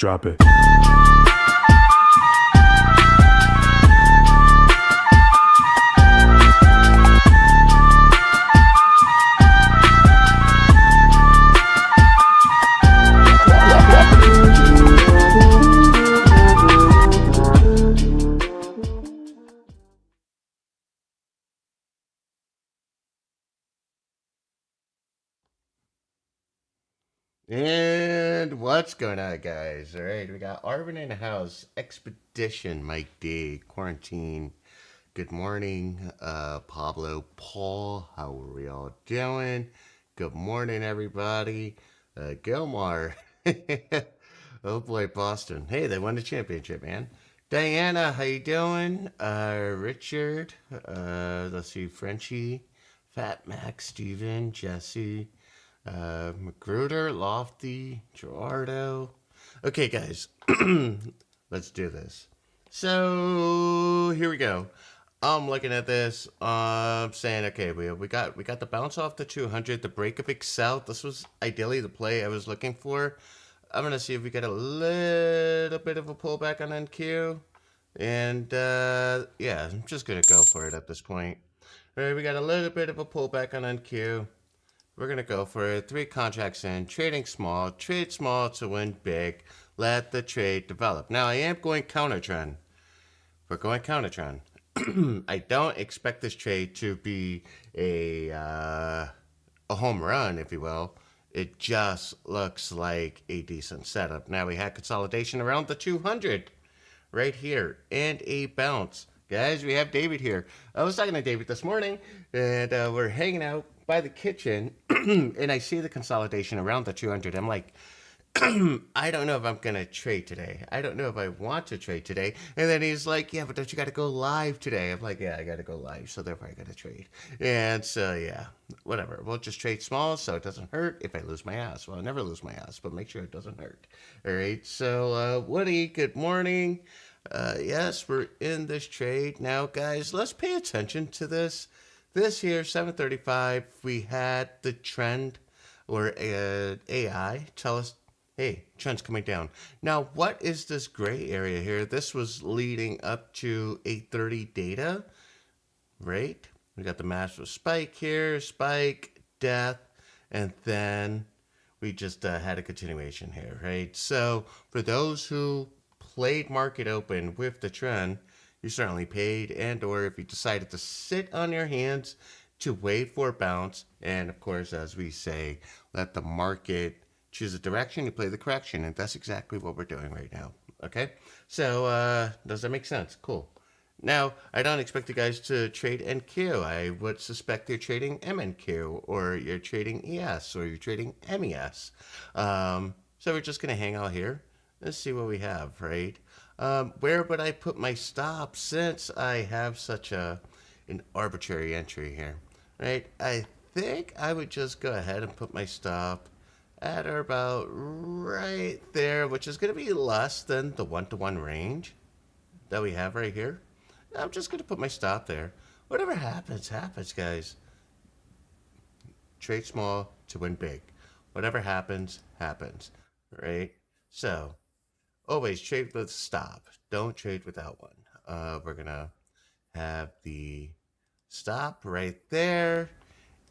Drop it. And what's going on, guys? All right, we got Arvin in the house. Expedition, Mike D. Quarantine. Good morning, Pablo, Paul. How are we all doing? Good morning, everybody. Gilmar. Oh boy, Boston. Hey, they won the championship, man. Diana, how you doing? Richard. Let's see, Frenchie, Fat Max, Steven, Jesse. Magruder, Lofty, Gerardo. Okay, guys, let's do this. So here we go. I'm looking at this. Saying, okay, we got the bounce off the 200, the break of Excel. This was ideally the play I was looking for. I'm gonna see if we get a little bit of a pullback on NQ, and yeah, I'm just gonna go for it at this point. All right, we got a little bit of a pullback on NQ. We're going to go for it. 3 contracts in, trading small, trade small to win big. Let the trade develop. Now, I am going counter trend. We're going counter trend. I don't expect this trade to be a home run, if you will. It just looks like a decent setup. Now, we had consolidation around the 200 right here and a bounce. Guys, we have David here. I was talking to David this morning, and we're hanging out by the kitchen, and I see the consolidation around the 200. I'm like, I don't know if I'm going to trade today. I don't know if I want to trade today. And then he's like, yeah, but don't you got to go live today? I'm like, yeah, I got to go live, so therefore I got to trade. And so, yeah, whatever. We'll just trade small so it doesn't hurt if I lose my ass. Well, I never lose my ass, but make sure it doesn't hurt. All right, so Woody, good morning. Yes, we're in this trade. Now, guys, let's pay attention to this. This here, 735, we had the trend or AI tell us, hey, trend's coming down. Now, what is this gray area here? This was leading up to 830 data, right? We got the massive spike here, spike, death, and then we just had a continuation here, right? So for those who played market open with the trend, you certainly paid, and or if you decided to sit on your hands to wait for a bounce, and of course, as we say, let the market choose a direction, you play the correction, and that's exactly what we're doing right now. Okay, so does that make sense? Cool. Now, I don't expect you guys to trade NQ. I would suspect you're trading MNQ, or you're trading ES, or you're trading MES. So we're just gonna hang out here. Let's see what we have, right? Where would I put my stop since I have such an arbitrary entry here, right? I think I would just go ahead and put my stop at or about right there, which is going to be less than the 1-to-1 range that we have right here. I'm just going to put my stop there. Whatever happens, happens, guys. Trade small to win big. Whatever happens, happens, right? So always trade with stop. Don't trade without one. We're going to have the stop right there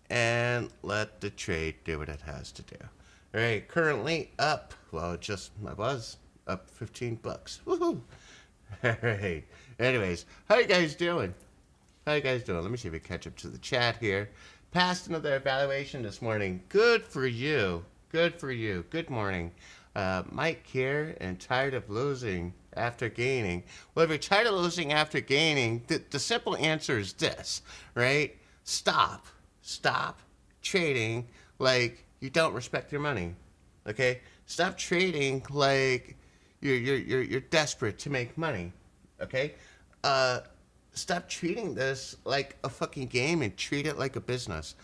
and let the trade do what it has to do. All right, currently up. Well, I was up 15 bucks. Woohoo! All right. Anyways, how you guys doing? How you guys doing? Let me see if we catch up to the chat here. Passed another evaluation this morning. Good for you. Good for you. Good morning. Mike here, and tired of losing after gaining. Well, if you're tired of losing after gaining, the simple answer is this, right? Stop trading like you don't respect your money. Okay? Stop trading like you're desperate to make money. Okay? Stop treating this like a fucking game and treat it like a business.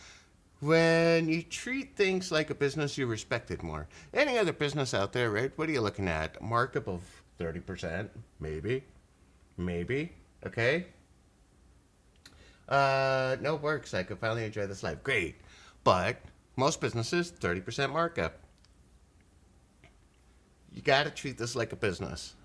When you treat things like a business, you respect it more. Any other business out there, right? What are you looking at? Markup of 30%, maybe. Okay. No works. I could finally enjoy this life. Great. But most businesses, 30% markup. You got to treat this like a business.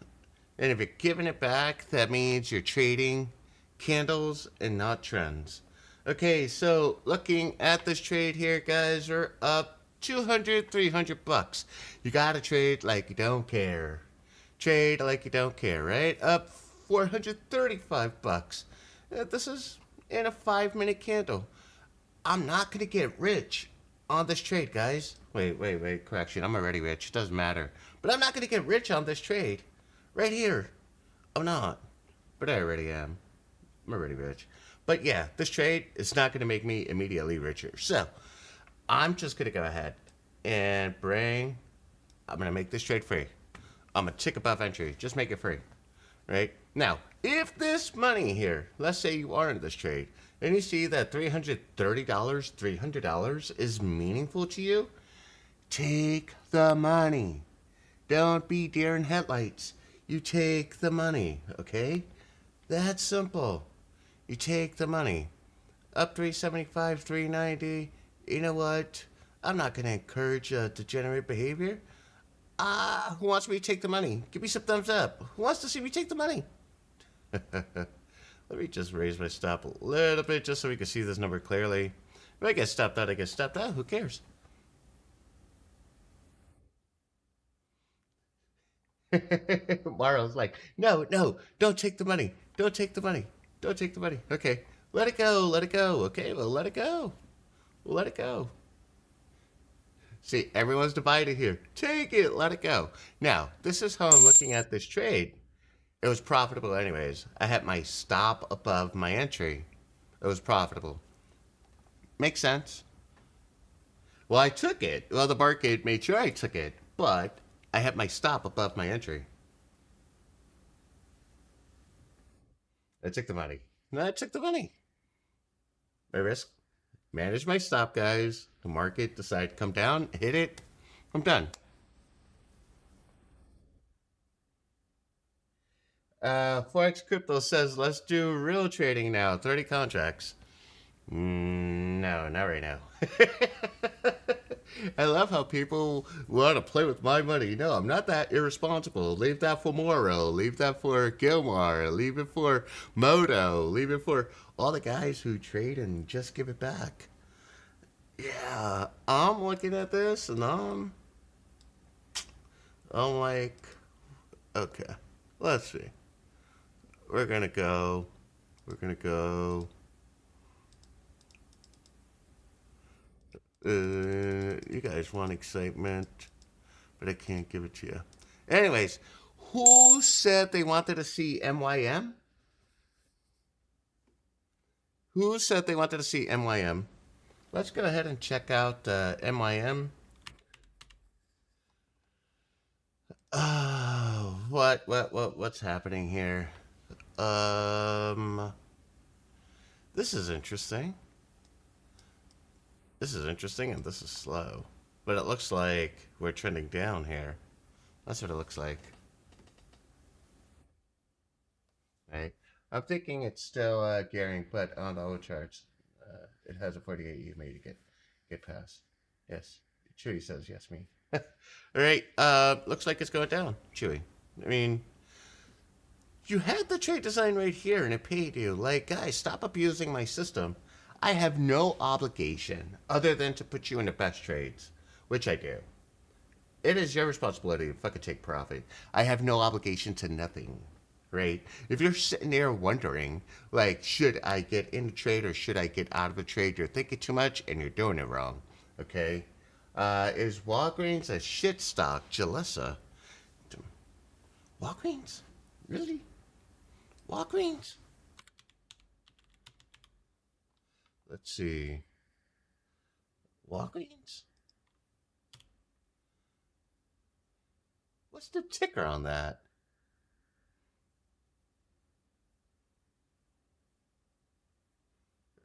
And if you're giving it back, that means you're trading candles and not trends. Okay, so looking at this trade here, guys, we're up 200, 300 bucks. You got to trade like you don't care. Trade like you don't care, right? Up 435 bucks. This is in a 5-minute candle. I'm not going to get rich on this trade, guys. Wait. Correction. I'm already rich. It doesn't matter. But I'm not going to get rich on this trade. Right here. I'm not. But I already am. I'm already rich. But yeah, this trade is not going to make me immediately richer. So I'm just going to go ahead and I'm going to make this trade free. I'm going to tick above entry. Just make it free. Right? Now, if this money here, let's say you are in this trade, and you see that $330, $300 is meaningful to you, take the money. Don't be deer in headlights. You take the money, okay? That's simple. You take the money. Up 375, 390. You know what? I'm not going to encourage degenerate behavior. Who wants me to take the money? Give me some thumbs up. Who wants to see me take the money? Let me just raise my stop a little bit just so we can see this number clearly. If I get stopped out, I get stopped out. Who cares? Mario's like, no, don't take the money. Don't take the money. Don't take the money. Okay, let it go. Let it go. Okay, well, let it go. We'll let it go. See, everyone's divided here. Take it. Let it go. Now, this is how I'm looking at this trade. It was profitable anyways. I had my stop above my entry. It was profitable. Makes sense. Well, I took it. Well, the market made sure I took it, but I had my stop above my entry. I took the money. No, I took the money. My risk. Manage my stop, guys. The market decided to come down, hit it. I'm done. Forex Crypto says, let's do real trading now. 30 contracts. No, not right now. I love how people want to play with my money. No, I'm not that irresponsible. Leave that for Moro. Leave that for Gilmar. Leave it for Moto. Leave it for all the guys who trade and just give it back. Yeah, I'm looking at this and I'm like, okay, let's see. We're gonna go. You guys want excitement, but I can't give it to you. Anyways, who said they wanted to see MYM? Who said they wanted to see MYM? Let's go ahead and check out MYM. What's happening here? This is interesting. This is interesting and this is slow. But it looks like we're trending down here. That's what it looks like. Right? I'm thinking it's still gearing, but on the old charts, it has a 48 EMA to get past. Yes. Chewy says yes, me. All right. Looks like it's going down, Chewy. I mean, you had the trade design right here and it paid you. Like, guys, stop abusing my system. I have no obligation other than to put you in the best trades, which I do. It is your responsibility to fucking take profit. I have no obligation to nothing, right? If you're sitting there wondering, like, should I get in the trade or should I get out of the trade, you're thinking too much and you're doing it wrong, okay? Is Walgreens a shit stock, Jalissa? Walgreens? Really? Walgreens? Let's see. Walgreens? What's the ticker on that?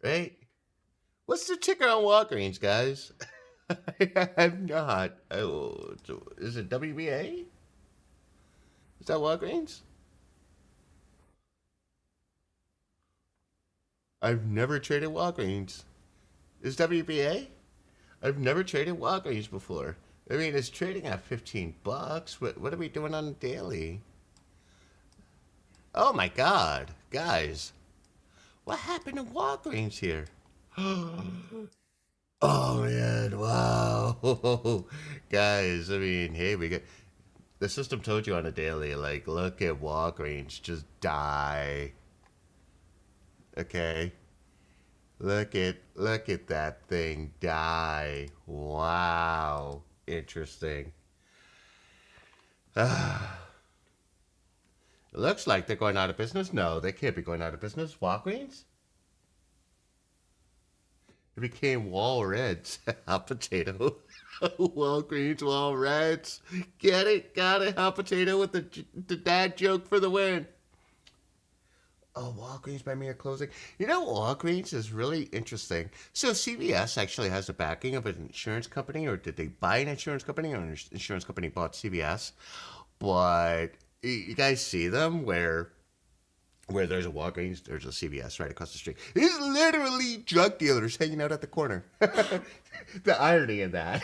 Right? What's the ticker on Walgreens, guys? I'm not. Oh, is it WBA? Is that Walgreens? I've never traded Walgreens. Is WBA? I've never traded Walgreens before. I mean, it's trading at 15 bucks. What are we doing on the daily? Oh my god, guys. What happened to Walgreens here? Oh man, wow. Guys, I mean, hey, we got the system told you on a daily, like, look at Walgreens just die. Okay? Look at that thing die. Wow. Interesting. It looks like they're going out of business. No, they can't be going out of business. Walgreens? It became Wall Reds. Hot potato. Walgreens, Wall Reds. Get it? Got it. Hot potato with the dad joke for the win. Oh, Walgreens by me are closing. You know, Walgreens is really interesting. So CVS actually has the backing of an insurance company, or did they buy an insurance company, or an insurance company bought CVS? But you guys see them where there's a Walgreens, there's a CVS right across the street. There's literally drug dealers hanging out at the corner. The irony in that.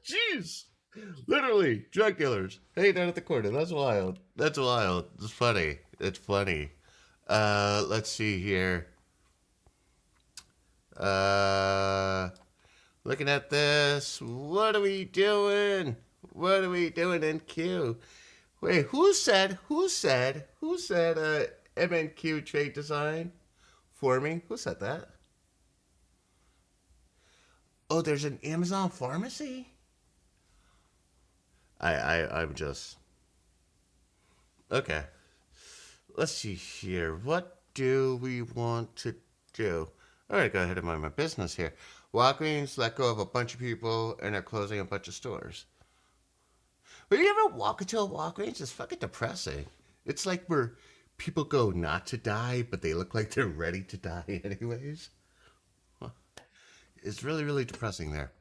Jeez. Literally, drug dealers hanging out at the corner. That's wild. That's wild. It's funny. It's funny. Let's see here. Uh, Looking at this. What are we doing? What are we doing in Q? Wait, who said MNQ trade design for me? Who said that? Oh, there's an Amazon pharmacy? I'm just okay. Let's see here. What do we want to do? All right, go ahead and mind my business here. Walgreens let go of a bunch of people and are closing a bunch of stores. But you ever walk into a Walgreens? It's fucking depressing. It's like where people go not to die, but they look like they're ready to die anyways. It's really, really depressing there.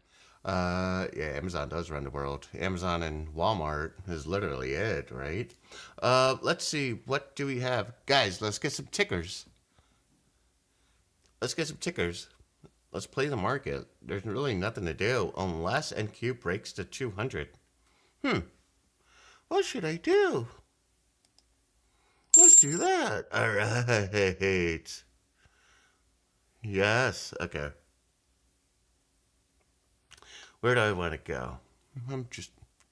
Yeah, Amazon does run the world. Amazon and Walmart is literally it, right? Let's see. What do we have? Guys, let's get some tickers. Let's get some tickers. Let's play the market. There's really nothing to do unless NQ breaks to 200. Hmm. What should I do? Let's do that. All right. Yes. Okay. Where do I want to go? I'm just.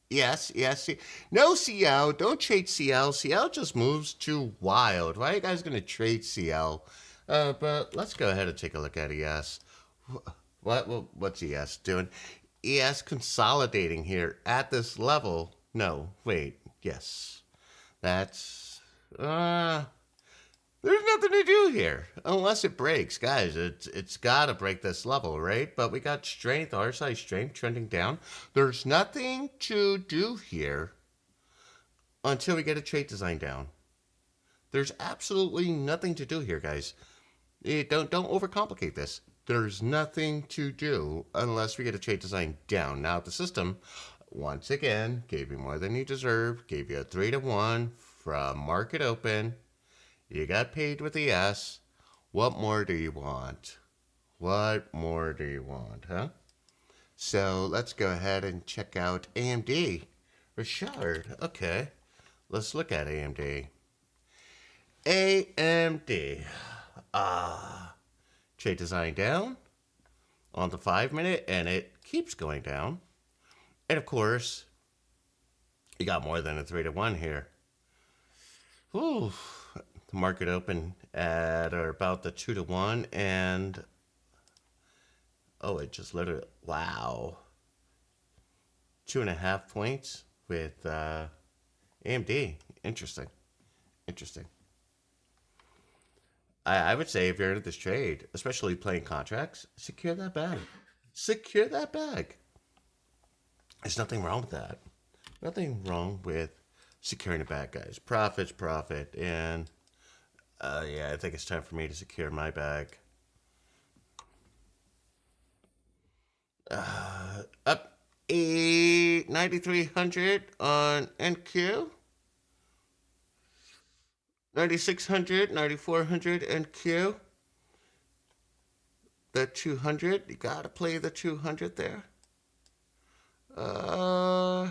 Yes, yes. No, CL. Don't trade CL. CL just moves too wild. Why are you guys going to trade CL? But let's go ahead and take a look at ES. What's ES doing? ES consolidating here at this level. No, wait. Yes. That's. There's nothing to do here unless it breaks, guys. It's got to break this level, right? But we got strength, RSI strength trending down. There's nothing to do here until we get a trade design down. There's absolutely nothing to do here, guys. Don't overcomplicate this. There's nothing to do unless we get a trade design down. Now the system, once again, gave you more than you deserve. Gave you a 3-to-1 from market open. You got paid with the S. What more do you want? What more do you want, huh? So let's go ahead and check out AMD. Richard, okay. Let's look at AMD. AMD. Trade design down on the 5-minute, and it keeps going down. And of course, you got more than a 3-to-1 here. Ooh. The market open at or about the 2-to-1, and oh, it just literally, wow, 2.5 points with AMD. Interesting. Interesting. I would say if you're into this trade, especially playing contracts, secure that bag. Secure that bag. There's nothing wrong with that. Nothing wrong with securing a bag, guys. Profit's profit, and yeah, I think it's time for me to secure my bag. Up 9,300 on NQ. 9,600, 9,400 NQ. The 200. You gotta play the 200 there. Uh,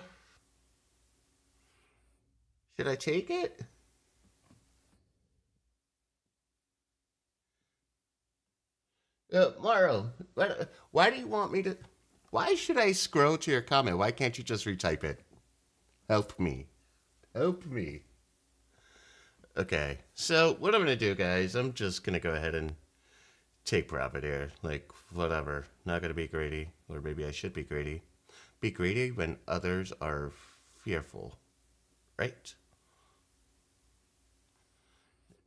should I take it? Morrow, why do you want me to? Why should I scroll to your comment? Why can't you just retype it? Help me. Help me. Okay, so what I'm gonna do, guys, I'm just gonna go ahead and take profit here. Like, whatever. Not gonna be greedy. Or maybe I should be greedy. Be greedy when others are fearful. Right?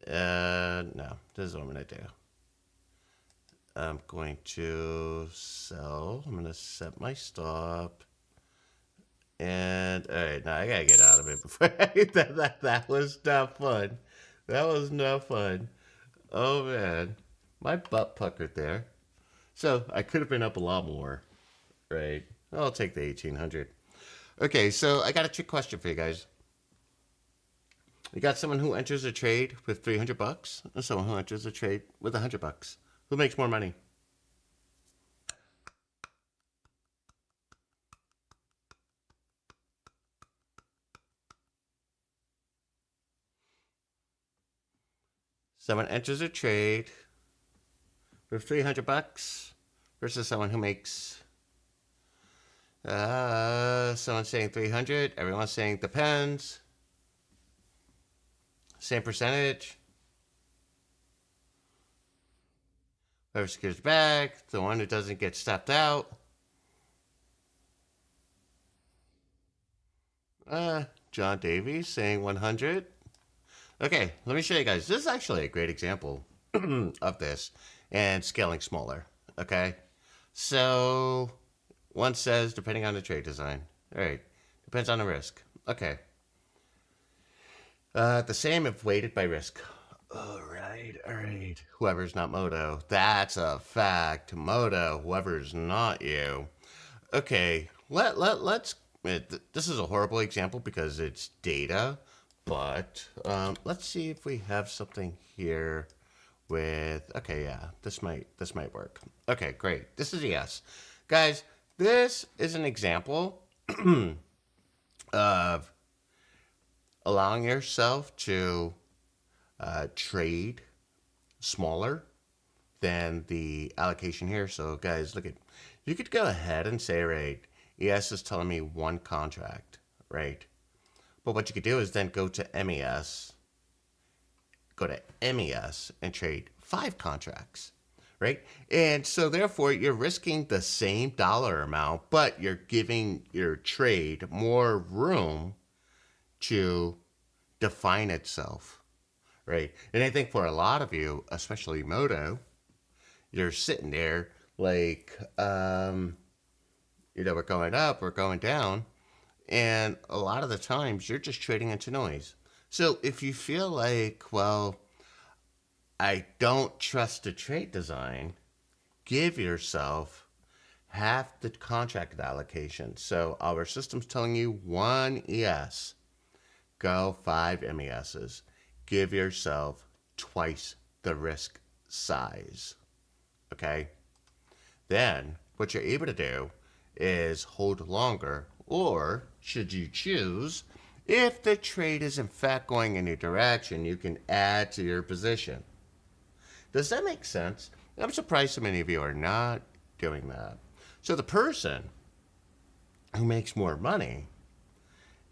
No. This is what I'm gonna do. I'm going to sell. I'm gonna set my stop. And alright, now I gotta get out of it before that was not fun. That was not fun. Oh man. My butt puckered there. So I could have been up a lot more. Right. I'll take the 1800. Okay, so I got a trick question for you guys. You got someone who enters a trade with 300 bucks and someone who enters a trade with 100 bucks. Who makes more money? Someone enters a trade with 300 bucks versus someone who makes someone's saying 300, everyone's saying depends. Same percentage. Whoever secures back, the one who doesn't get stepped out. John Davies saying 100. Okay, let me show you guys. This is actually a great example of this and scaling smaller. Okay, so one says depending on the trade design. All right, depends on the risk. Okay, the same if weighted by risk. All right, all right. Whoever's not Moto, that's a fact. Moto, whoever's not you. Okay, let's. This is a horrible example because it's data, but let's see if we have something here with. Okay, yeah, this might work. Okay, great. This is a yes, guys. This is an example of allowing yourself to trade smaller than the allocation here. So guys, look at, you could go ahead and say, right, ES is telling me one contract, right? But what you could do is then go to MES, and trade 5 contracts, right? And so therefore you're risking the same dollar amount, but you're giving your trade more room to define itself, right? And I think for a lot of you, especially Moto, you're sitting there like, we're going up, we're going down, and a lot of the times you're just trading into noise. So if you feel like, well, I don't trust the trade design, give yourself half the contracted allocation. So our system's telling you 1 ES, go 5 MESs. Give yourself twice the risk size. Okay? Then what you're able to do is hold longer, or should you choose, if the trade is in fact going in a direction, you can add to your position. Does that make sense? I'm surprised so many of you are not doing that. So the person who makes more money,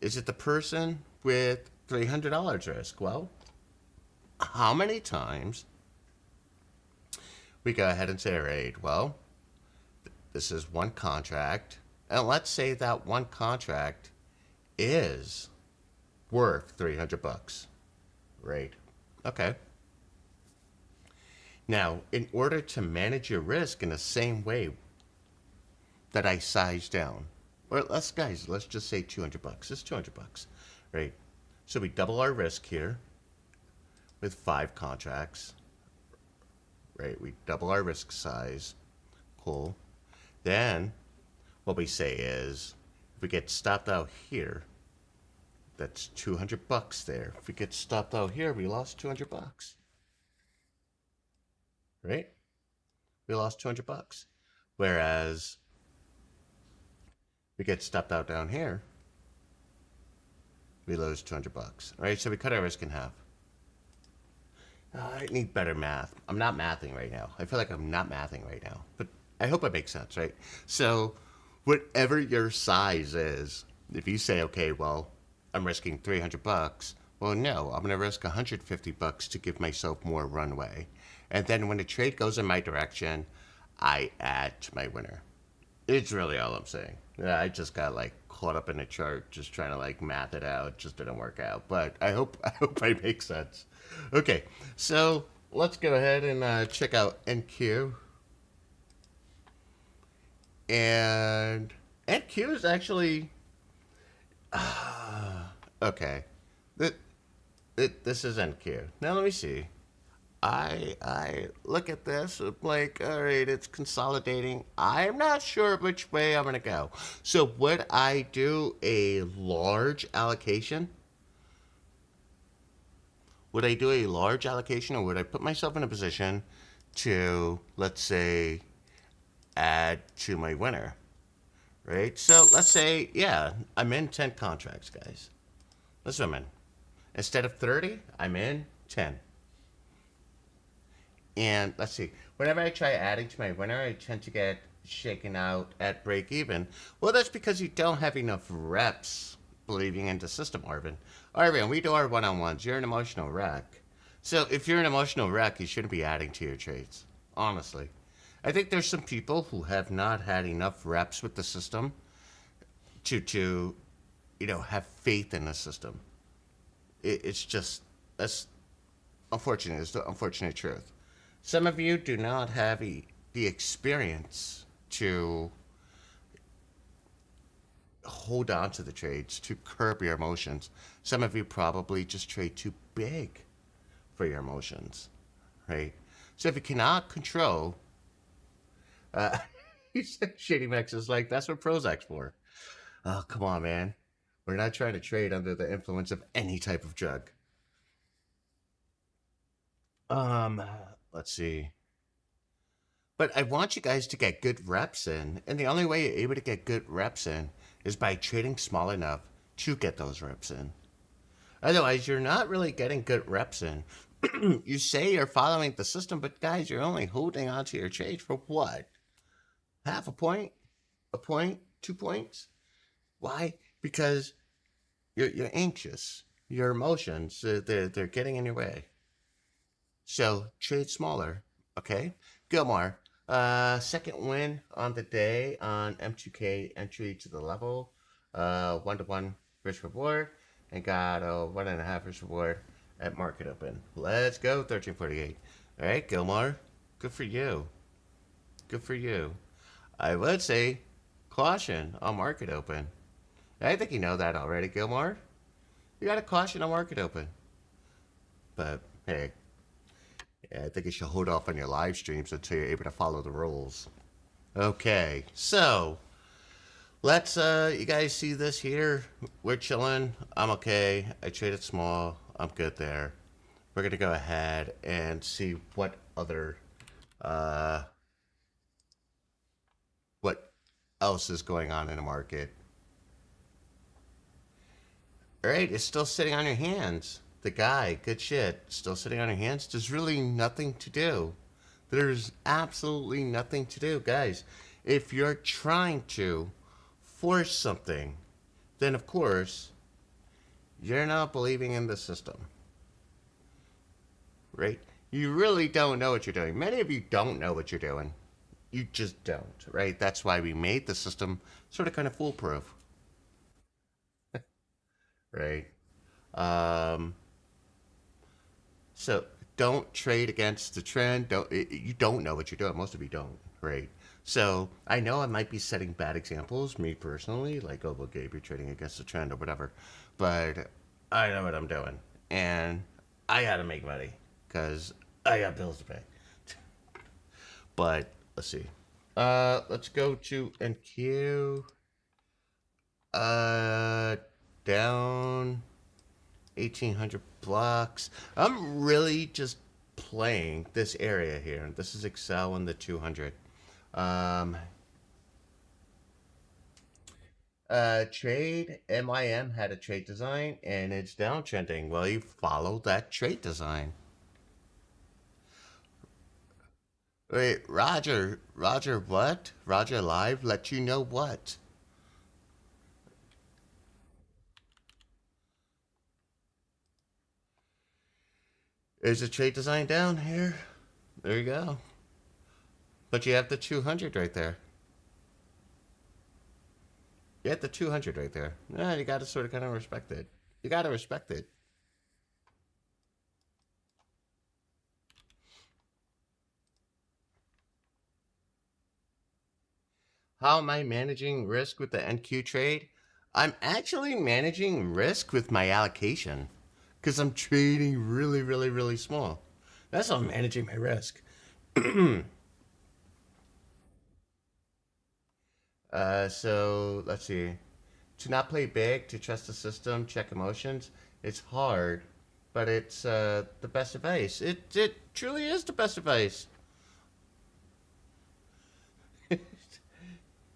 is it the person with $300 risk? Well, how many times we go ahead and say, all right, well, this is one contract, and let's say that one contract is worth 300 bucks, right? Okay. Now, in order to manage your risk in the same way that I sized down, or let's just say 200 bucks. It's 200 bucks, right? So we double our risk here with 5 contracts, right? We double our risk size. Cool. Then what we say is, if we get stopped out here, that's 200 bucks there. If we get stopped out here, we lost 200 bucks. Right? we lost 200 bucks. Whereas we get stepped out down here, we lose 200 bucks. All right, so we cut our risk in half. I need better math. I'm not mathing right now. I feel like I'm not mathing right now, but I hope it makes sense, right? So, whatever your size is, if you say, okay, well, I'm risking 300 bucks, well, no, I'm going to risk 150 bucks to give myself more runway. And then when the trade goes in my direction, I add to my winner. It's really all I'm saying. I just got like caught up in the chart, just trying to like math it out. It just didn't work out. But I hope I make sense. Okay, so let's go ahead and check out NQ. And NQ is actually okay. This is NQ. Now let me see. I look at this, I'm like, all right, it's consolidating. I'm not sure which way I'm gonna go. So would I do a large allocation? Would I do a large allocation, or would I put myself in a position to, let's say, add to my winner? Right? So let's say, yeah, I'm in 10 contracts, guys. That's what I'm in. Instead of 30, I'm in 10. And let's see, whenever I try adding to my winner, I tend to get shaken out at break even. Well, that's because you don't have enough reps believing in the system, Arvin. Arvin, we do our one-on-ones. You're an emotional wreck. So if you're an emotional wreck, you shouldn't be adding to your trades. Honestly. I think there's some people who have not had enough reps with the system to have faith in the system. It's just, that's unfortunate. It's the unfortunate truth. Some of you do not have the experience to hold on to the trades, to curb your emotions. Some of you probably just trade too big for your emotions, right? So if you cannot control, uh, Shady Max is like, that's what Prozac's for. Oh, come on, man. We're not trying to trade under the influence of any type of drug. Um, let's see. But I want you guys to get good reps in. And the only way you're able to get good reps in is by trading small enough to get those reps in. Otherwise, you're not really getting good reps in. You say you're following the system, but guys, you're only holding on to your trade for what? Half a point? A point? 2 points? Why? Because you're anxious. Your emotions, they're getting in your way. So trade smaller, okay? Gilmar, second win on the day on M2K entry to the level, 1-to-1 risk reward, and got a 1.5 risk reward at market open. Let's go, 1348. All right, Gilmar, good for you. Good for you. I would say caution on market open. I think you know that already, Gilmar. You got a caution on market open. But hey, yeah, I think you should hold off on your live streams until you're able to follow the rules. Okay, so let's you guys see this here? We're chilling. I'm okay. I traded small. I'm good there. We're gonna go ahead and see what other what else is going on in the market. All right, it's still sitting on your hands. The guy, good shit, still sitting on your hands. There's really nothing to do. There's absolutely nothing to do, guys. If you're trying to force something, then of course you're not believing in the system, right? You really don't know what you're doing. Many of you don't know what you're doing. You just don't, right? That's why we made the system sort of kind of foolproof, right? Um, so don't trade against the trend. You don't know what you're doing. Most of you don't, right? So I know I might be setting bad examples, me personally, like, oh, well, Gabe, you're trading against the trend or whatever. But I know what I'm doing. And I got to make money because I got bills to pay. But let's see. Let's go to NQ. Down 1,800 blocks. I'm really just playing this area here. This is Excel in the 200. Um, trade MIM had a trade design and it's downtrending. Well, you follow that trade design. Wait, Roger what? Roger Live let you know what? Is a trade design down here? There you go. But you have the 200 right there. You have the 200 right there. Yeah, you got to sort of kind of respect it. You got to respect it. How am I managing risk with the NQ trade? I'm actually managing risk with my allocation because I'm trading really, really, really small. That's how I'm managing my risk. So let's see. To not play big, to trust the system, check emotions. It's hard, but it's the best advice. It truly is the best advice.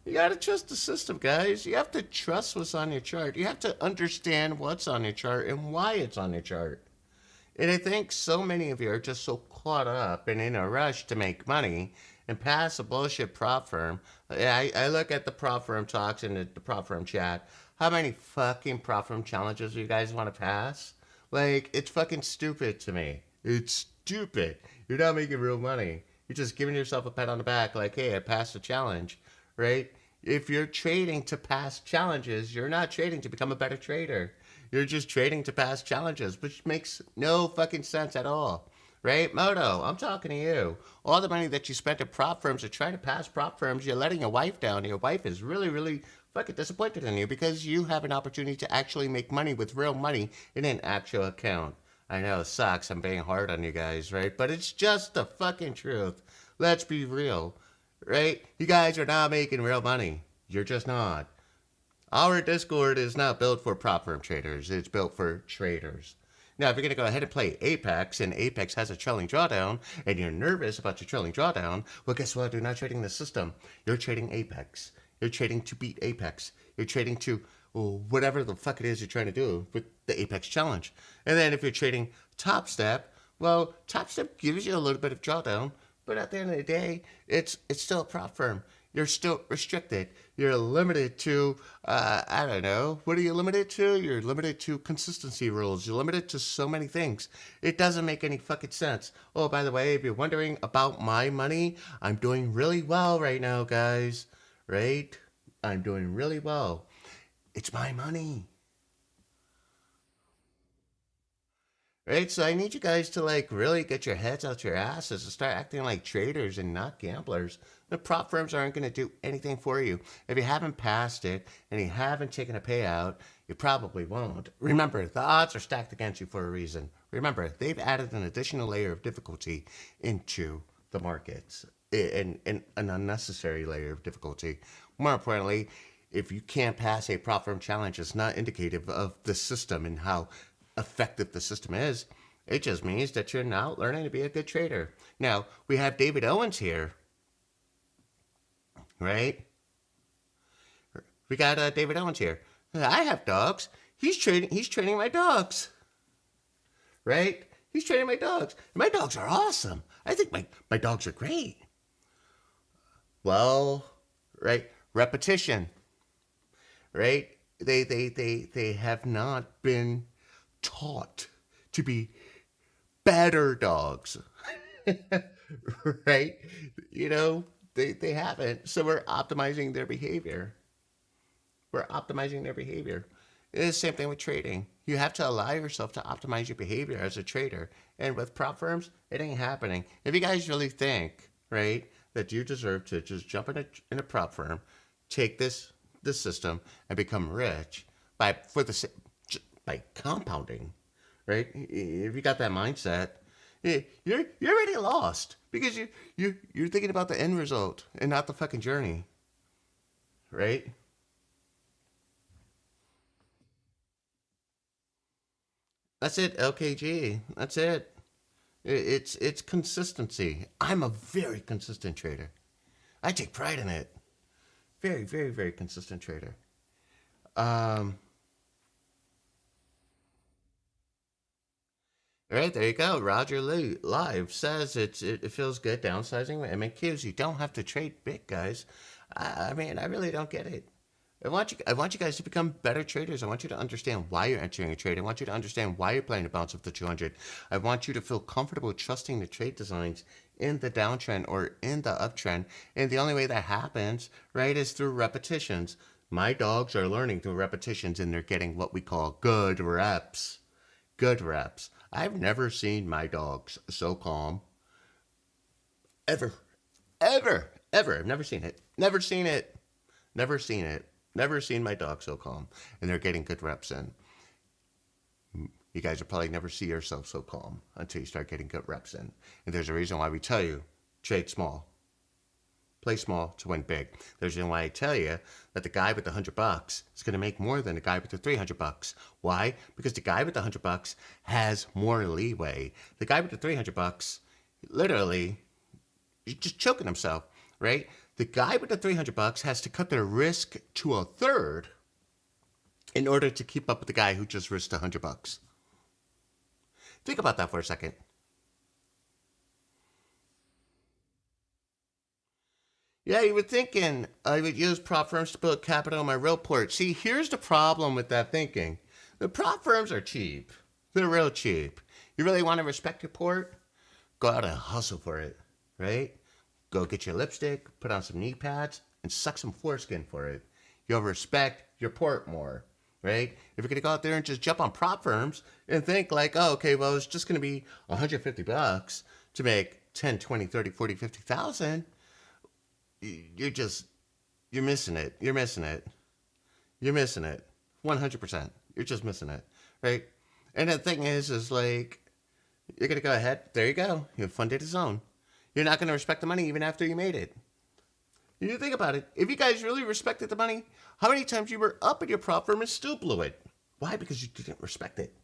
You gotta trust the system, guys. You have to trust what's on your chart. You have to understand what's on your chart and why it's on your chart. And I think so many of you are just so caught up and in a rush to make money and pass a bullshit prop firm. I look at the prop firm talks and the prop firm chat. How many fucking prop firm challenges do you guys want to pass? Like, it's fucking stupid to me. It's stupid. You're not making real money. You're just giving yourself a pat on the back, like, hey, I passed a challenge, right? If you're trading to pass challenges, you're not trading to become a better trader. You're just trading to pass challenges, which makes no fucking sense at all. Right? Moto, I'm talking to you. All the money that you spent at prop firms to try to pass prop firms, you're letting your wife down. Your wife is really, really fucking disappointed in you because you have an opportunity to actually make money with real money in an actual account. I know it sucks. I'm being hard on you guys, right? But it's just the fucking truth. Let's be real, right? You guys are not making real money. You're just not. Our Discord is not built for prop firm traders. It's built for traders. Now, if you're going to go ahead and play Apex, and Apex has a trailing drawdown, and you're nervous about your trailing drawdown, well, guess what? You're not trading the system. You're trading Apex. You're trading to beat Apex. You're trading to whatever the fuck it is you're trying to do with the Apex challenge. And then if you're trading Top Step, well, Top Step gives you a little bit of drawdown, but at the end of the day, it's still a prop firm. You're still restricted. You're limited to, I don't know, what are you limited to? You're limited to consistency rules. You're limited to so many things. It doesn't make any fucking sense. Oh, by the way, if you're wondering about my money, I'm doing really well right now, guys. Right? I'm doing really well. It's my money. Right? So I need you guys to like really get your heads out your asses and start acting like traders and not gamblers. The prop firms aren't going to do anything for you. If you haven't passed it and you haven't taken a payout, you probably won't. Remember, the odds are stacked against you for a reason. Remember, they've added an additional layer of difficulty into the markets, and an unnecessary layer of difficulty. More importantly, if you can't pass a prop firm challenge, it's not indicative of the system and how effective the system is. It just means that you're now learning to be a good trader. Now, we have David Owens here, right? We got David Owens here. I have dogs. He's training my dogs, right? He's training my dogs. My dogs are awesome. I think my dogs are great. Well, right? Repetition, right? They have not been taught to be better dogs. Right? You know, they haven't. So we're optimizing their behavior. We're optimizing their behavior. It's the same thing with trading. You have to allow yourself to optimize your behavior as a trader. And with prop firms, it ain't happening. If you guys really think, right, that you deserve to just jump in a prop firm, take this system, and become rich by compounding, right? If you got that mindset, you're already lost because you're thinking about the end result and not the fucking journey, right? That's it, LKG. That's it. It's consistency. I'm a very consistent trader. I take pride in it. Very, very, very consistent trader. Um, all right, there you go. Roger Lee live says it feels good downsizing MAQs. You don't have to trade big, guys. I mean, I really don't get it. I want you guys to become better traders. I want you to understand why you're entering a trade. I want you to understand why you're playing a bounce of the 200. I want you to feel comfortable trusting the trade designs in the downtrend or in the uptrend. And the only way that happens, right, is through repetitions. My dogs are learning through repetitions and they're getting what we call good reps. Good reps. I've never seen my dogs so calm. Ever. Ever. Ever. I've never seen it. Never seen it. Never seen it. Never seen my dog so calm. And they're getting good reps in. You guys will probably never see yourself so calm until you start getting good reps in. And there's a reason why we tell you, trade small. Play small to win big. There's a reason why I tell you that the guy with the $100 is going to make more than the guy with the $300. Why? Because the guy with the $100 has more leeway. The guy with the $300, literally, he's just choking himself, right? The guy with the $300 has to cut their risk to a third in order to keep up with the guy who just risked $100. Think about that for a second. Yeah, you were thinking I would use prop firms to build capital in my real port. See, here's the problem with that thinking. The prop firms are cheap. They're real cheap. You really want to respect your port? Go out and hustle for it, right? Go get your lipstick, put on some knee pads, and suck some foreskin for it. You'll respect your port more, right? If you're going to go out there and just jump on prop firms and think like, oh, okay, well, it's just going to be $150 to make 10, 20, 30, 40, 50,000, you're missing it. You're missing it. You're missing it. 100%. You're just missing it, right? And the thing is like, you're going to go ahead. There you go. You funded a zone. You're not going to respect the money even after you made it. You think about it. If you guys really respected the money, how many times you were up at your prop firm and still blew it? Why? Because you didn't respect it.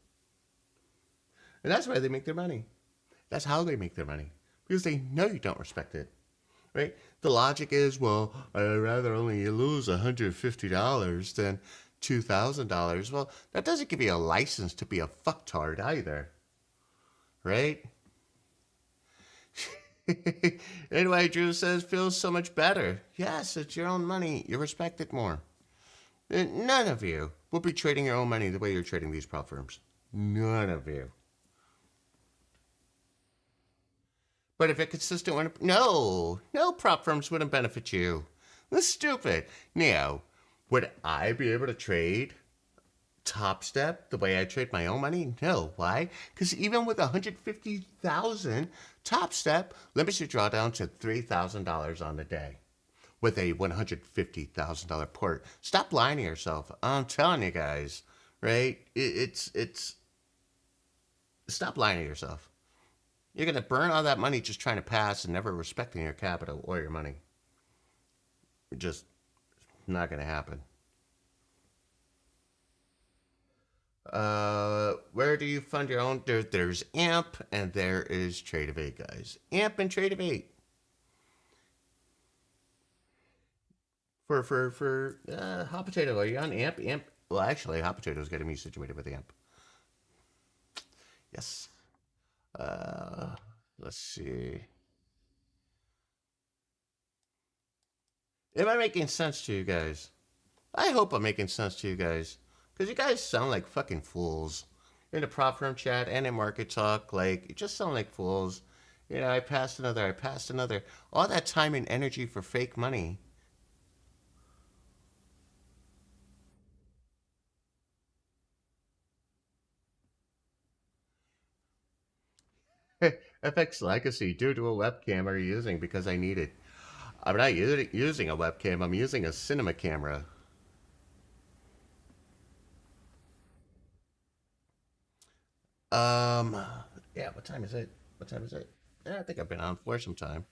And that's why they make their money. That's how they make their money. Because they know you don't respect it. Right? The logic is, well, I'd rather only lose $150 than $2,000. Well, that doesn't give you a license to be a fucktard either. Right? Anyway, Drew says, feels so much better. Yes, it's your own money. You respect it more. None of you will be trading your own money the way you're trading these prop firms. None of you. But if it consistent wouldn't, no prop firms wouldn't benefit you. That's stupid. Now, would I be able to trade Top Step the way I trade my own money? No. Why? Because even with 150,000, Top Step limits your drawdown to $3,000 on the day with a $150,000 port. Stop lying to yourself. I'm telling you guys, right? It's stop lying to yourself. You're going to burn all that money just trying to pass and never respecting your capital or your money. It's just not going to happen. Where do you fund your own? There's AMP and there is Trade-Evade, guys. AMP and Trade-Evade. For Hot Potato, are you on AMP? AMP. Well, actually, Hot Potato is getting me situated with AMP. Yes. Let's see. Am I making sense to you guys? I hope I'm making sense to you guys. Because you guys sound like fucking fools. In the prop firm chat and in market talk, like, you just sound like fools. You know, I passed another. All that time and energy for fake money. FX Legacy, due to a webcam are you using because I need it. I'm not using a webcam, I'm using a cinema camera. Yeah, what time is it? Yeah, I think I've been on for some time.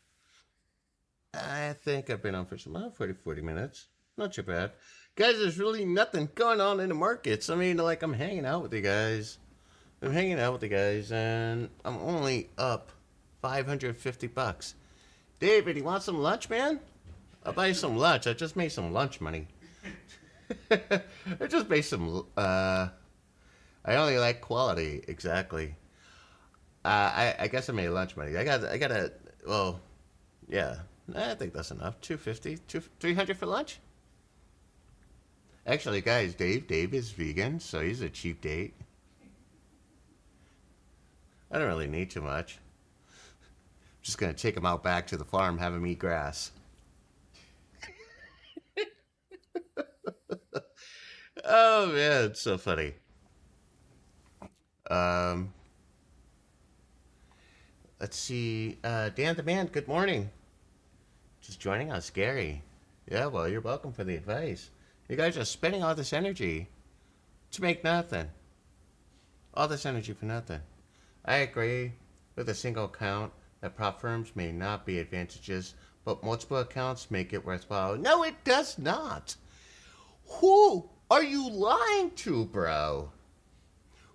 I think I've been on for some 40 minutes. Not too bad. Guys, there's really nothing going on in the markets. I mean, like, I'm hanging out with you guys. I'm hanging out with the guys, and I'm only up $550. David, you want some lunch, man? I'll buy you some lunch. I just made some lunch money. I just made some. I only like quality, exactly. I guess I made lunch money. I got a. Well, yeah. I think that's enough. 250, 300 for lunch. Actually, guys, Dave is vegan, so he's a cheap date. I don't really need too much. I'm just gonna take him out back to the farm, have him eat grass. Oh man, it's so funny. Um, let's see. Dan the man, good morning. Just joining us, Gary. Yeah, well, you're welcome for the advice. You guys are spending all this energy to make nothing. All this energy for nothing. I agree with a single account that prop firms may not be advantages, but multiple accounts make it worthwhile. No, it does not. Who are you lying to, bro?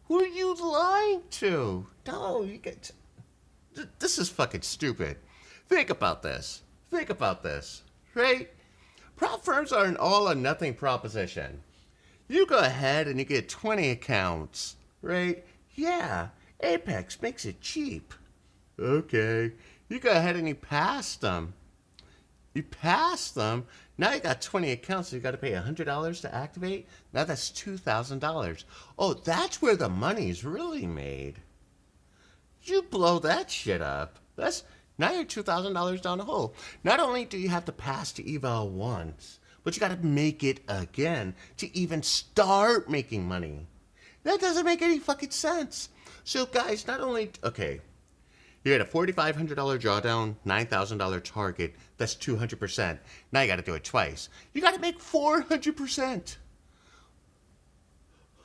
Who are you lying to? No, you get. This is fucking stupid. Think about this. Think about this, right? Prop firms are an all or nothing proposition. You go ahead and you get 20 accounts, right? Yeah, Apex makes it cheap. Okay. You go ahead and you pass them. You pass them. Now you got 20 accounts, so you got to pay $100 to activate. Now that's $2,000. Oh, that's where the money's really made. You blow that shit up. That's now you're $2,000 down the hole. Not only do you have to pass to eval once, but you got to make it again to even start making money. That doesn't make any fucking sense. So guys, not only okay, you had a $4,500 drawdown, $9,000 target. That's 200%. Now you got to do it twice. You got to make 400%.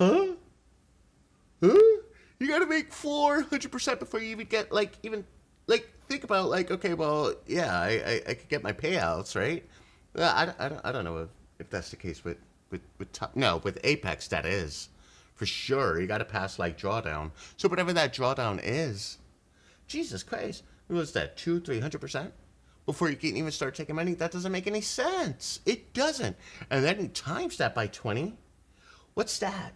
Huh? Huh? You got to make 400% before you even get think about okay, well, yeah, I could get my payouts, right? I don't know if that's the case with Apex. That is for sure. You got to pass like drawdown. So whatever that drawdown is. Jesus Christ, was that 300% before you can even start taking money? That doesn't make any sense. It doesn't. And then you times that by 20. What's that?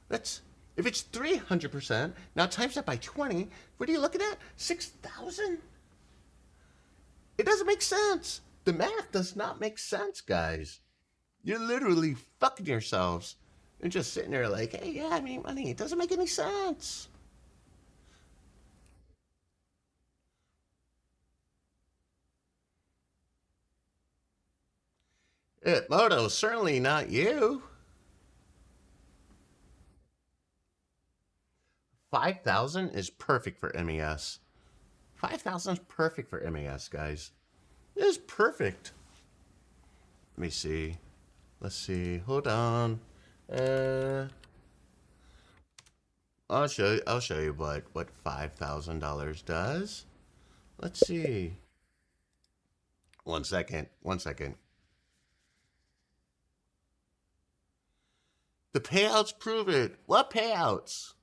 That's if it's 300%. Now times that by 20. What are you looking at? 6,000. It doesn't make sense. The math does not make sense, guys. You're literally fucking yourselves and just sitting there like, hey, yeah, I mean money. It doesn't make any sense. Moto, certainly not you. 5,000 is perfect for MES. 5,000 is perfect for MES, guys. It is perfect. Let me see. Let's see. Hold on. I'll show you. I'll show you what $5,000 does. Let's see. 1 second. 1 second. The payouts prove it. What payouts?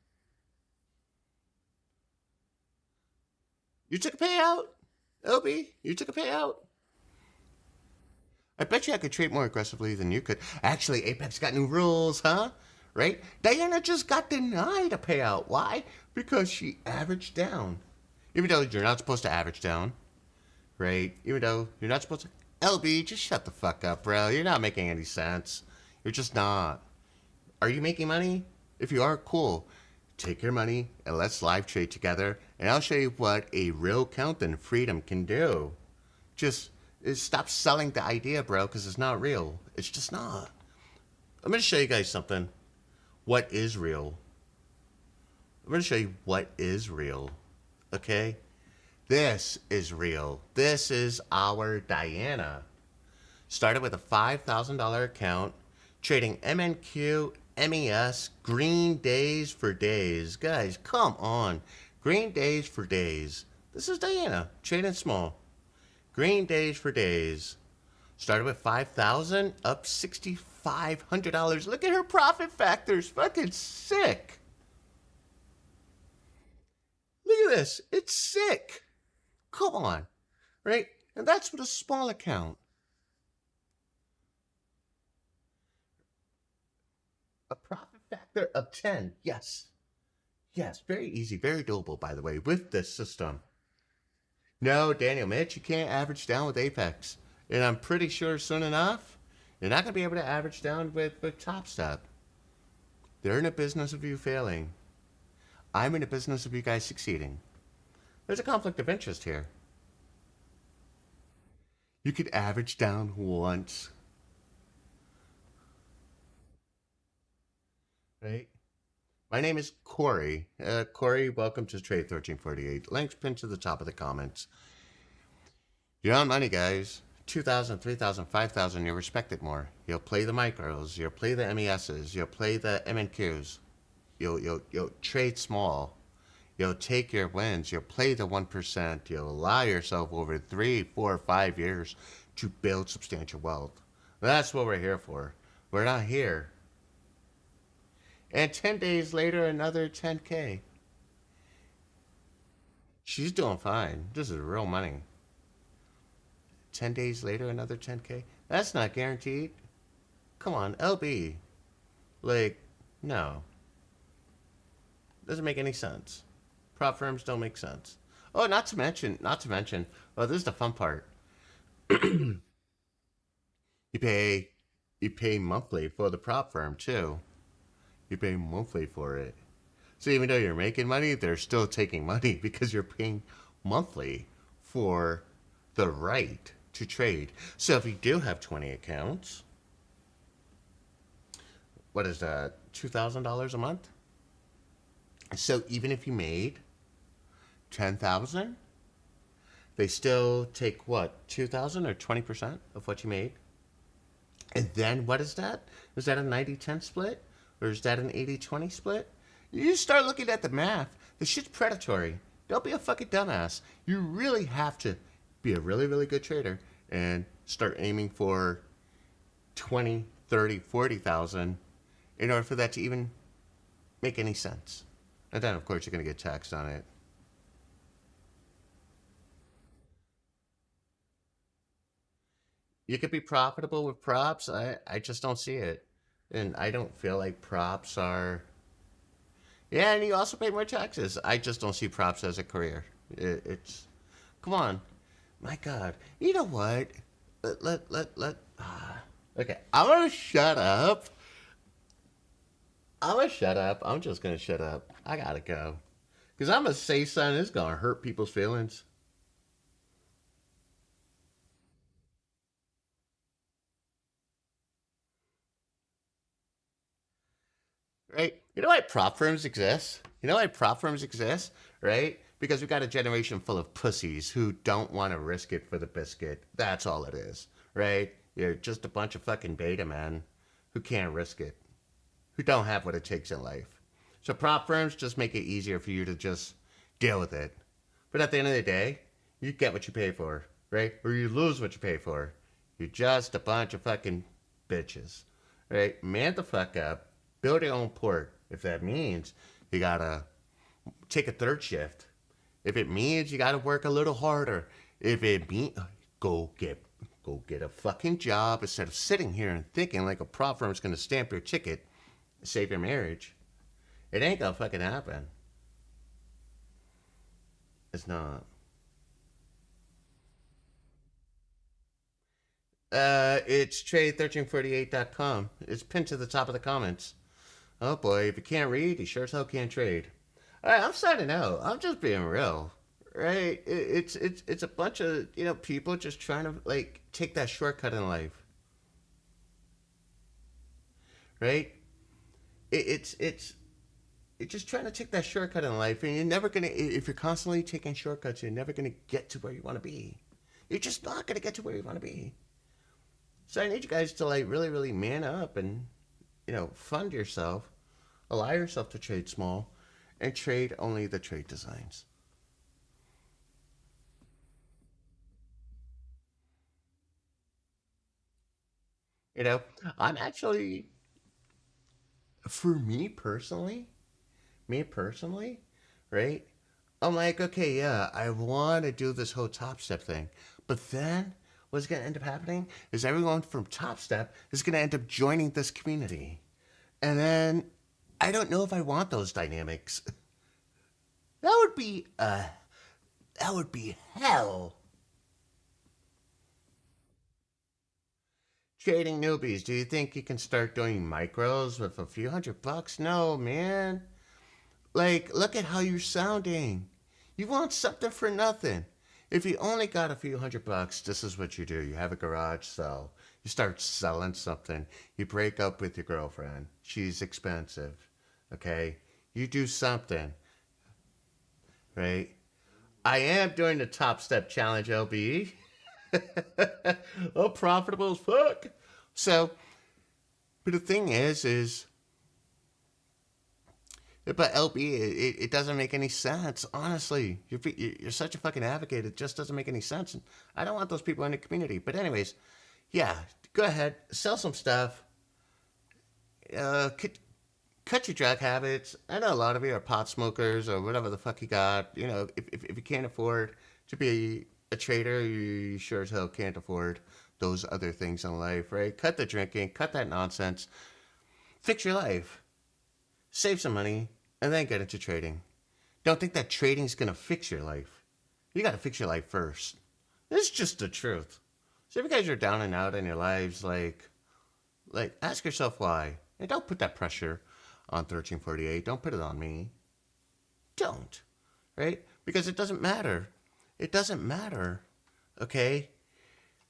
You took a payout? LB, you took a payout? I bet you I could trade more aggressively than you could. Actually, Apex got new rules, huh? Right? Diana just got denied a payout. Why? Because she averaged down. Even though you're not supposed to average down, right? Even though you're not supposed to. LB, just shut the fuck up, bro. You're not making any sense. You're just not. Are you making money? If you are, cool. Take your money and let's live trade together, and I'll show you what a real count and freedom can do. Just stop selling the idea, bro, because it's not real. It's just not. I'm going to show you guys something. What is real? I'm going to show you what is real. Okay? This is real. This is our Diana. Started with a $5,000 account, trading MNQ, MES, green days for days. Guys, come on. Green days for days. This is Diana, trading small. Green days for days. Started with 5,000, up $6,500. Look at her profit factors. Fucking sick. at this. It's sick. Come on, right? And that's with a small account. A profit factor of 10. Yes. Yes, very easy, very doable, by the way, with this system. No, Daniel Mitch, you can't average down with Apex. And I'm pretty sure soon enough, you're not going to be able to average down with Top Step. They're in a business of you failing. I'm in a business of you guys succeeding. There's a conflict of interest here. You could average down once. Right? My name is Corey. Corey, welcome to Trade 1348. Links pinned to the top of the comments. You're on money, guys. 2,000, 3,000, 5,000, you'll respect it more. You'll play the micros, you'll play the MESs, you'll play the MNQs. You'll trade small. You'll take your wins. You'll play the 1%. You'll allow yourself over 3, 4, 5 years to build substantial wealth. That's what we're here for. We're not here. And 10 days later, another 10K. She's doing fine. This is real money. 10 days later, another 10K? That's not guaranteed. Come on, LB. Like, no. Doesn't make any sense. Prop firms don't make sense. Oh, not to mention, oh, this is the fun part. you pay monthly for the prop firm too. You pay monthly for it. So even though you're making money, they're still taking money because you're paying monthly for the right to trade. So if you do have 20 accounts, what is that? $2,000 a month? So even if you made 10,000, they still take what, 2,000 or 20% of what you made? And then what is that? Is that a 90-10 split? Or is that an 80-20 split? You start looking at the math. The shit's predatory. Don't be a fucking dumbass. You really have to be a really, really good trader and start aiming for 20, 30, 40,000 in order for that to even make any sense. And then, of course, you're going to get taxed on it. You could be profitable with props. I just don't see it. And I don't feel like props are. Yeah, and you also pay more taxes. I just don't see props as a career. It's. Come on. My God. You know what? Okay, I'm going to shut up. I'm just going to shut up. I got to go. Because I'm going to say something that's going to hurt people's feelings. Right? You know why prop firms exist? Right? Because we got a generation full of pussies who don't want to risk it for the biscuit. That's all it is. Right? You're just a bunch of fucking beta men who can't risk it, who don't have what it takes in life. So prop firms just make it easier for you to just deal with it. But at the end of the day, you get what you pay for, right? Or you lose what you pay for. You're just a bunch of fucking bitches, right? Man the fuck up. Build your own port. If that means you gotta take a third shift. If it means you gotta work a little harder. If it means go get a fucking job instead of sitting here and thinking like a prop firm's gonna stamp your ticket, save your marriage. It ain't gonna fucking happen. It's not. It's trade1348.com. It's pinned to the top of the comments. Oh boy, if you can't read, you sure as hell can't trade. Alright, I'm signing out. I'm just being real. Right? It's a bunch of, people just trying to like take that shortcut in life. Right? It's just trying to take that shortcut in life, and you're never gonna. If you're constantly taking shortcuts, you're never gonna get to where you want to be. You're just not gonna get to where you want to be. So I need you guys to like really, really man up and fund yourself, allow yourself to trade small, and trade only the trade designs. You know, I'm actually, for me personally, right? I'm like, okay, yeah, I want to do this whole Top Step thing. But then what's going to end up happening is everyone from Top Step is going to end up joining this community. And then I don't know if I want those dynamics. That would be that would be hell. Trading newbies. Do you think you can start doing micros with a few $100? No, man. Like, look at how you're sounding. You want something for nothing. If you only got a few $100, this is what you do. You have a garage sale. You start selling something. You break up with your girlfriend. She's expensive. Okay? You do something, right? I am doing the Top Step Challenge, LB. Oh, profitable as fuck. So, but the thing is, but LB, it doesn't make any sense. Honestly, you're such a fucking advocate. It just doesn't make any sense. And I don't want those people in the community. But anyways, yeah, go ahead, sell some stuff. Cut your drug habits. I know a lot of you are pot smokers or whatever the fuck you got. You know, if you can't afford to be a trader, you sure as hell can't afford those other things in life, right? Cut the drinking, cut that nonsense, fix your life, save some money, and then get into trading. Don't think that trading's gonna fix your life. You gotta fix your life first. It's just the truth. So if you guys are down and out in your lives, ask yourself why. And don't put that pressure on 1348. Don't put it on me. Don't. Right? Because it doesn't matter. It doesn't matter. Okay?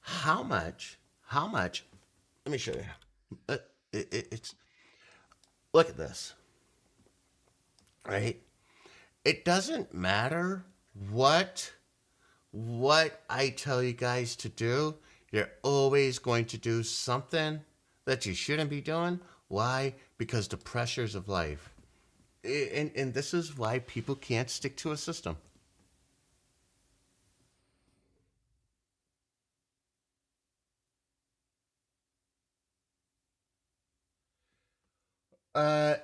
How much, let me show you. It's, look at this. Right? It doesn't matter what what I tell you guys to do. You're always going to do something that you shouldn't be doing. Why? Because the pressures of life. And this is why people can't stick to a system.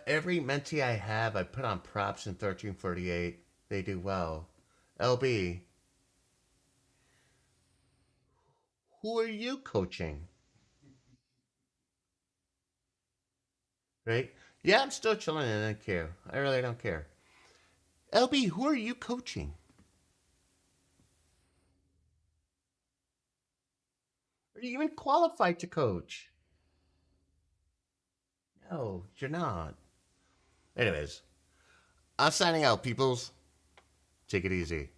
Every mentee I have, I put on props in 1348. They do well. LB, who are you coaching? Right? Yeah, I'm still chilling and I don't care. I really don't care. LB, who are you coaching? Are you even qualified to coach? No, you're not. Anyways, I'm signing out, peoples. Take it easy.